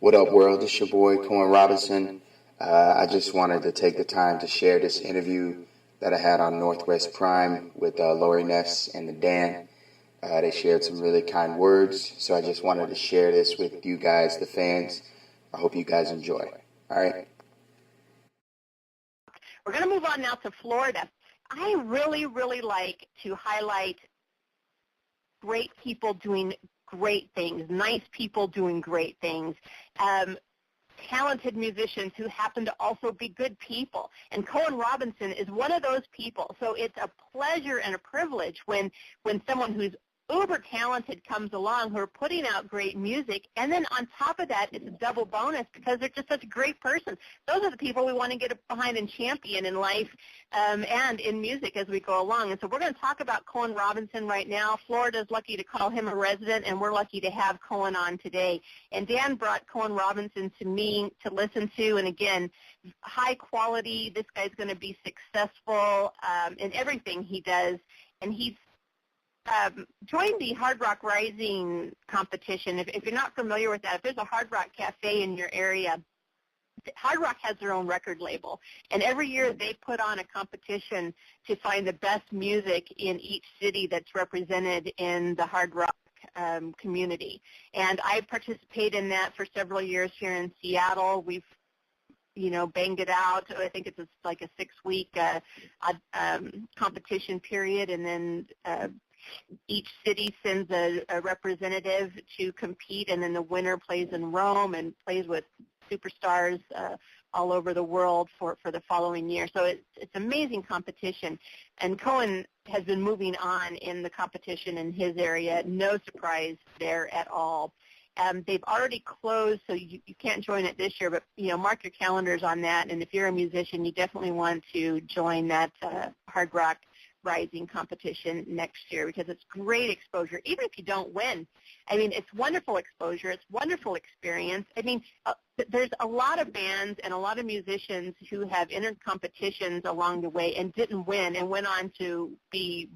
What up, world? It's your boy, Cohen Robinson. I just wanted to take the time to share this interview that I had on Northwest Prime with Lori Ness and the Dan. They shared some really kind words, so I just wanted to share this with you guys, the fans. I hope you guys enjoy. All right. We're going to move on now to Florida. I really, really like to highlight great people doing great things, nice people doing great things, talented musicians who happen to also be good people. And CohenRobinson is one of those people. So it's a pleasure and a privilege when someone who's uber talented comes along who are putting out great music, and then on top of that, it's a double bonus because they're just such a great person. Those are the people we want to get behind and champion in life and in music as we go along. And so we're going to talk about CohenRobinson right now. Florida's lucky to call him a resident, and we're lucky to have Cohen on today. And Dan brought CohenRobinson to me to listen to, and again, high quality. This guy's going to be successful in everything he does, and he's join the Hard Rock Rising competition. If you're not familiar with that, if there's a Hard Rock Cafe in your area, Hard Rock has their own record label, and every year they put on a competition to find the best music in each city that's represented in the Hard Rock community. And I participate in that for several years here in Seattle. We've banged it out. I think it's like a 6-week competition period, and then each city sends a representative to compete, and then the winner plays in Rome and plays with superstars all over the world for the following year. So it's amazing competition. And Cohen has been moving on in the competition in his area. No surprise there at all. They've already closed, so you can't join it this year, but mark your calendars on that. And if you're a musician, you definitely want to join that Hard Rock Rising competition next year because it's great exposure, even if you don't win. I mean, it's wonderful exposure. It's wonderful experience. I mean, there's a lot of bands and a lot of musicians who have entered competitions along the way and didn't win and went on to be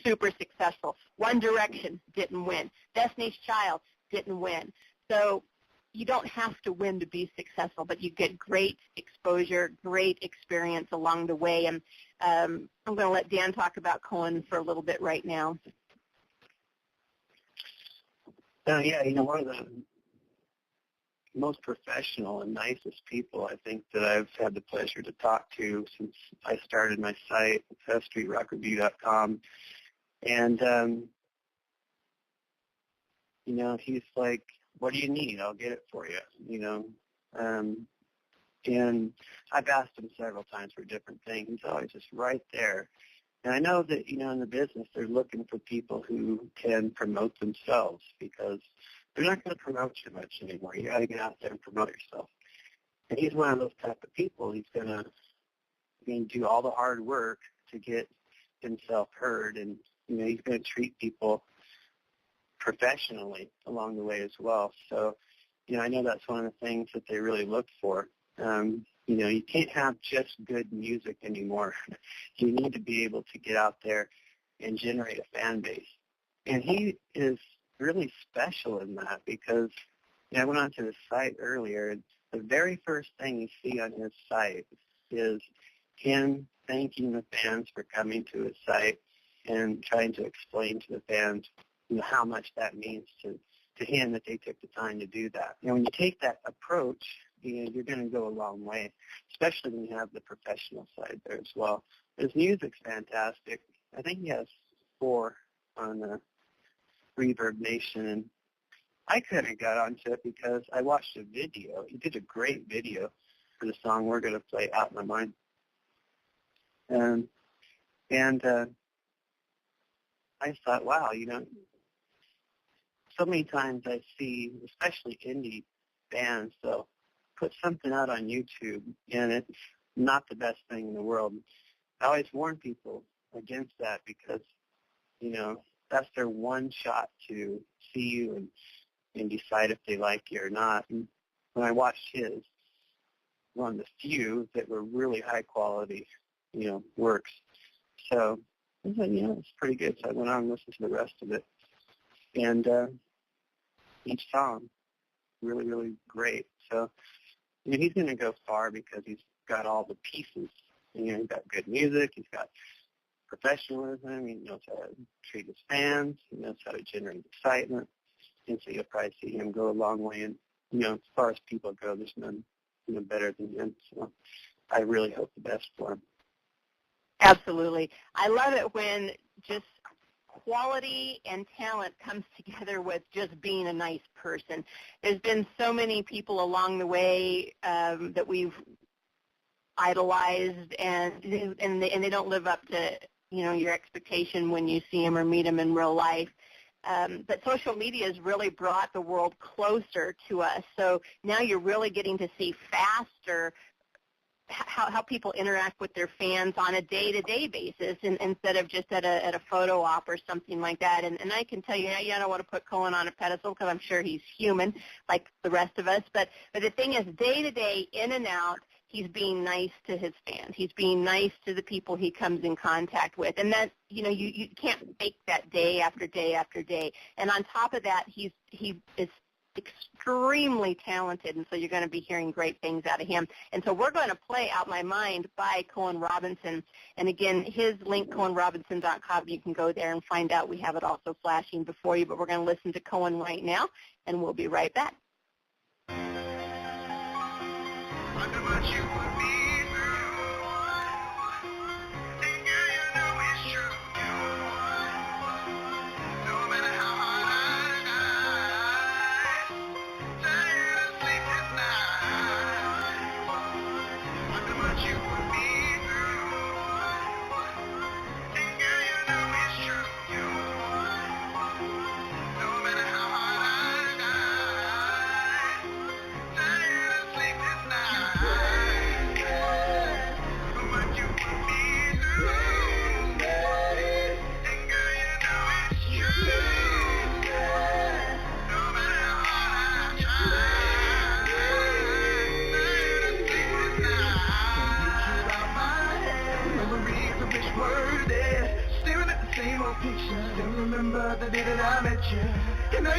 super successful. One Direction didn't win. Destiny's Child didn't win. So you don't have to win to be successful, but you get great exposure, great experience along the way. And I'm going to let Dan talk about Cohen for a little bit right now. One of the most professional and nicest people I think that I've had the pleasure to talk to since I started my site, streetrockreview.com. And, he's like, what do you need? I'll get it for you, and I've asked him several times for different things. He's always just right there. And I know that, in the business, they're looking for people who can promote themselves because they're not going to promote you much anymore. You got to get out there and promote yourself. And he's one of those type of people. He's going to do all the hard work to get himself heard, and, he's going to treat people professionally along the way as well. So, I know that's one of the things that they really look for. You can't have just good music anymore. You need to be able to get out there and generate a fan base. And he is really special in that because I went onto his site earlier, and the very first thing you see on his site is him thanking the fans for coming to his site and trying to explain to the fans how much that means to him that they took the time to do that. When you take that approach, you're going to go a long way, especially when you have the professional side there as well. His music's fantastic. I think he has 4 on Reverb Nation, and I kind of got onto it because I watched a video. He did a great video for the song we're going to play, Out My Mind. And I thought, wow, so many times I see, especially indie bands, they'll put something out on YouTube, and it's not the best thing in the world. I always warn people against that because, that's their one shot to see you and decide if they like you or not. And when I watched his, one of the few that were really high quality, works. So I thought, it's pretty good. So I went on and listened to the rest of it. And each song really, really great. So, he's going to go far because he's got all the pieces. He's got good music. He's got professionalism. He knows how to treat his fans. He knows how to generate excitement. And so you'll probably see him go a long way. And, as far as people go, there's none better than him. So I really hope the best for him. Absolutely. I love it when just quality and talent comes together with just being a nice person. There's been so many people along the way that we've idolized, and they don't live up to your expectation when you see them or meet them in real life. But social media has really brought the world closer to us. So now you're really getting to see faster how people interact with their fans on a day-to-day basis, instead of just at a photo op or something like that. And I can tell you, I don't want to put Cohen on a pedestal because I'm sure he's human like the rest of us. But the thing is, day-to-day, in and out, he's being nice to his fans. He's being nice to the people he comes in contact with. And that, you can't fake that day after day after day. And on top of that, he is extremely talented, and so you're going to be hearing great things out of him. And so we're going to play Out My Mind by Cohen Robinson. And again, his link, CohenRobinson.com, you can go there and find out. We have it also flashing before you, but we're going to listen to Cohen right now, and we'll be right back. Still remember the day that I met you.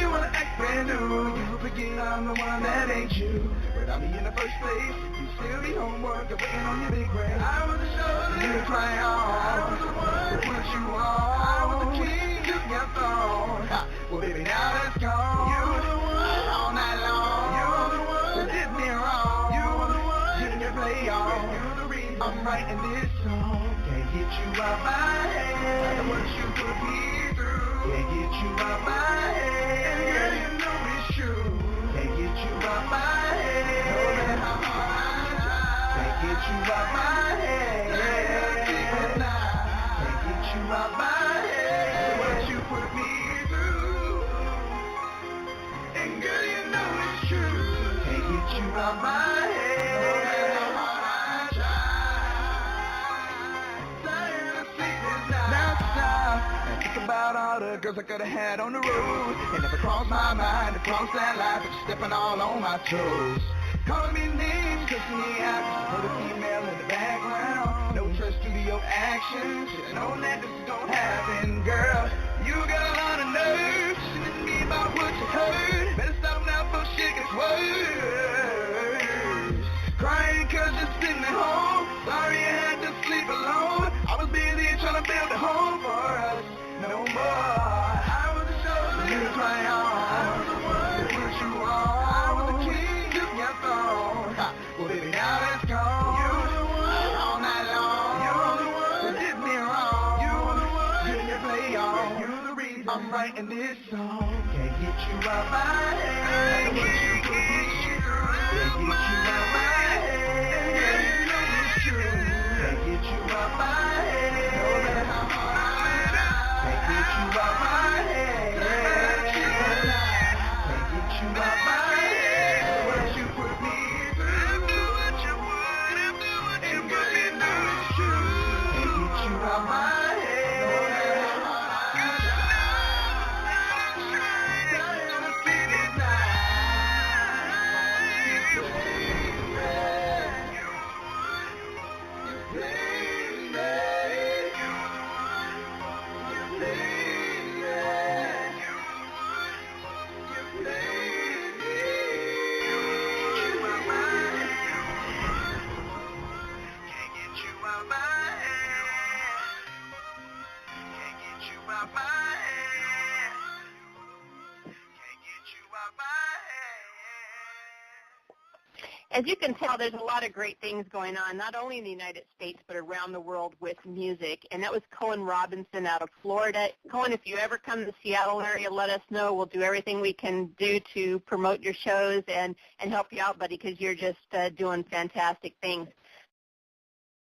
You wanna act brand new. You forget I'm the one that ain't you. Without me in the first place, you still be homework and waiting on your big brain. I was the shoulder you cry on. I was the one to put you on. I was the king you got thrown. Well, baby, now that's gone. You were the one all night long. You were the one who did me wrong. You were the one getting your play on. You're the reason I'm writing this song. Can't get you out my head. What you put me through. Can't get you out my head. Girl, you know it's true. Can't get you out my head. No matter how hard I try. Can't get you out my head. Can't get you out my head. What you put me through. And girl, you know it's true. Can't get you out my head. No matter how hard I try. Tired of sleepless nights. Now stop and think about all the girls I could have had on the road. It never crossed my mind to cross that line, but you're stepping all on my toes. Calling me names, kissing me out, just put a female in the background. No trust studio action, should've known that this was gonna happen, girl. You got a lot of nerve, shouldn't me about what you heard. Better stop now before shit gets worse. Crying cause you're sitting at home, sorry you had to sleep alone. I was busy trying to build a home for us, no more. I was the shoulder you cry on. I was the one to put you on. I was the king you got thrown. Well, baby, now that's gone. You were the one all night long. You were the one who did me wrong. You were the one getting your play on. You're the reason I'm writing this song. Can't get you out my head. What you put me through. Can't get you out my head. Girl, you know it's true. Can't get you out my head. No matter how hard I try. Can't get you out my head. Can't get you out my head. What you put me through. After what you would, after what you put me through, it's true. Can't get you out my head. No matter how hard I try. Tired of sleepless nights. You play me. You play me. out my head. Can't get you out my head. As you can tell, there's a lot of great things going on, not only in the United States, but around the world with music. And that was CohenRobinson out of Florida. Cohen, if you ever come to the Seattle area, let us know. We'll do everything we can do to promote your shows and help you out, buddy, because you're just doing fantastic things.